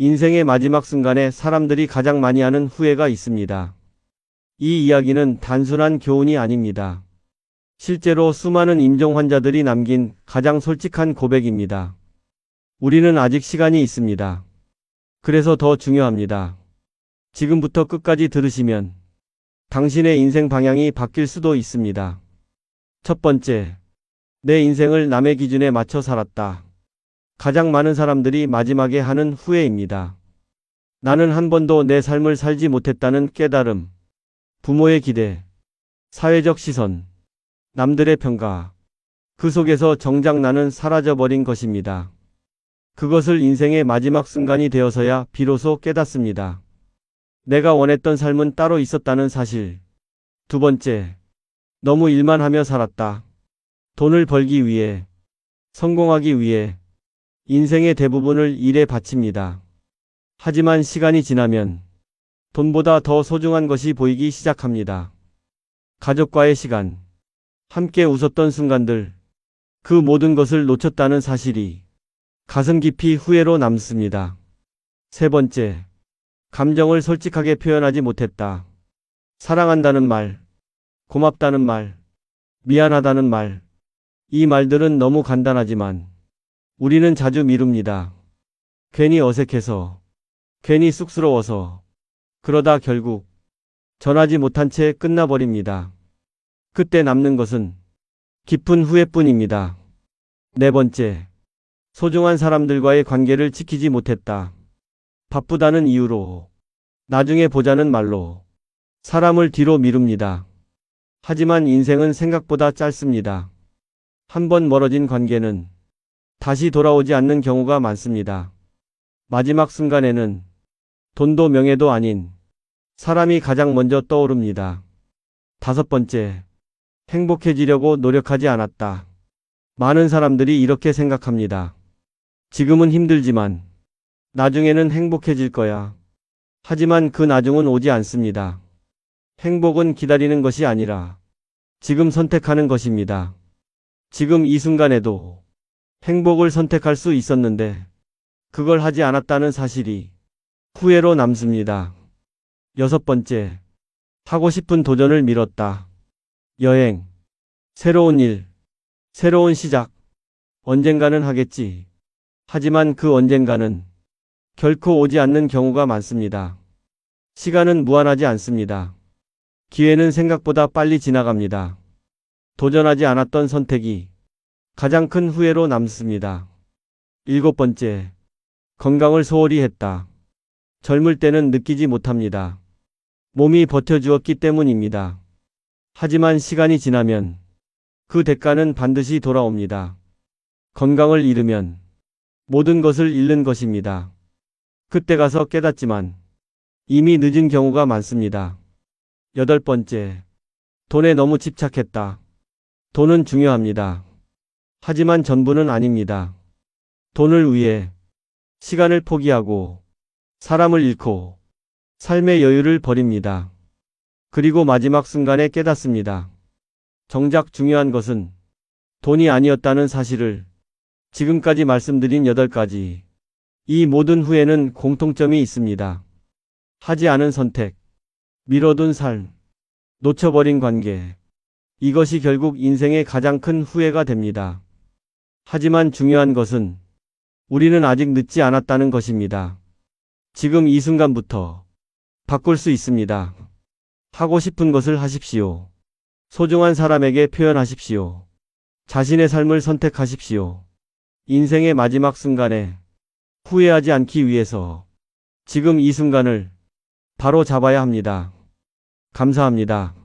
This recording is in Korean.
인생의 마지막 순간에 사람들이 가장 많이 하는 후회가 있습니다. 이 이야기는 단순한 교훈이 아닙니다. 실제로 수많은 임종 환자들이 남긴 가장 솔직한 고백입니다. 우리는 아직 시간이 있습니다. 그래서 더 중요합니다. 지금부터 끝까지 들으시면 당신의 인생 방향이 바뀔 수도 있습니다. 첫 번째, 내 인생을 남의 기준에 맞춰 살았다. 가장 많은 사람들이 마지막에 하는 후회입니다. 나는 한 번도 내 삶을 살지 못했다는 깨달음, 부모의 기대, 사회적 시선, 남들의 평가, 그 속에서 정작 나는 사라져버린 것입니다. 그것을 인생의 마지막 순간이 되어서야 비로소 깨닫습니다. 내가 원했던 삶은 따로 있었다는 사실. 두 번째, 너무 일만 하며 살았다. 돈을 벌기 위해, 성공하기 위해 인생의 대부분을 일에 바칩니다. 하지만 시간이 지나면 돈보다 더 소중한 것이 보이기 시작합니다. 가족과의 시간, 함께 웃었던 순간들, 그 모든 것을 놓쳤다는 사실이 가슴 깊이 후회로 남습니다. 세 번째, 감정을 솔직하게 표현하지 못했다. 사랑한다는 말, 고맙다는 말, 미안하다는 말, 이 말들은 너무 간단하지만 우리는 자주 미룹니다. 괜히 어색해서, 괜히 쑥스러워서, 그러다 결국 전하지 못한 채 끝나버립니다. 그때 남는 것은 깊은 후회뿐입니다. 네 번째, 소중한 사람들과의 관계를 지키지 못했다. 바쁘다는 이유로, 나중에 보자는 말로 사람을 뒤로 미룹니다. 하지만 인생은 생각보다 짧습니다. 한번 멀어진 관계는 다시 돌아오지 않는 경우가 많습니다. 마지막 순간에는 돈도 명예도 아닌 사람이 가장 먼저 떠오릅니다. 다섯 번째, 행복해지려고 노력하지 않았다. 많은 사람들이 이렇게 생각합니다. 지금은 힘들지만 나중에는 행복해질 거야. 하지만 그 나중은 오지 않습니다. 행복은 기다리는 것이 아니라 지금 선택하는 것입니다. 지금 이 순간에도 행복을 선택할 수 있었는데 그걸 하지 않았다는 사실이 후회로 남습니다. 여섯 번째, 하고 싶은 도전을 미뤘다. 여행, 새로운 일, 새로운 시작, 언젠가는 하겠지. 하지만 그 언젠가는 결코 오지 않는 경우가 많습니다. 시간은 무한하지 않습니다. 기회는 생각보다 빨리 지나갑니다. 도전하지 않았던 선택이 가장 큰 후회로 남습니다. 일곱 번째, 건강을 소홀히 했다. 젊을 때는 느끼지 못합니다. 몸이 버텨주었기 때문입니다. 하지만 시간이 지나면 그 대가는 반드시 돌아옵니다. 건강을 잃으면 모든 것을 잃는 것입니다. 그때 가서 깨닫지만 이미 늦은 경우가 많습니다. 여덟 번째, 돈에 너무 집착했다. 돈은 중요합니다. 하지만 전부는 아닙니다. 돈을 위해 시간을 포기하고 사람을 잃고 삶의 여유를 버립니다. 그리고 마지막 순간에 깨닫습니다. 정작 중요한 것은 돈이 아니었다는 사실을. 지금까지 말씀드린 8가지. 이 모든 후회는 공통점이 있습니다. 하지 않은 선택, 미뤄둔 삶, 놓쳐버린 관계. 이것이 결국 인생의 가장 큰 후회가 됩니다. 하지만 중요한 것은 우리는 아직 늦지 않았다는 것입니다. 지금 이 순간부터 바꿀 수 있습니다. 하고 싶은 것을 하십시오. 소중한 사람에게 표현하십시오. 자신의 삶을 선택하십시오. 인생의 마지막 순간에 후회하지 않기 위해서 지금 이 순간을 바로 잡아야 합니다. 감사합니다.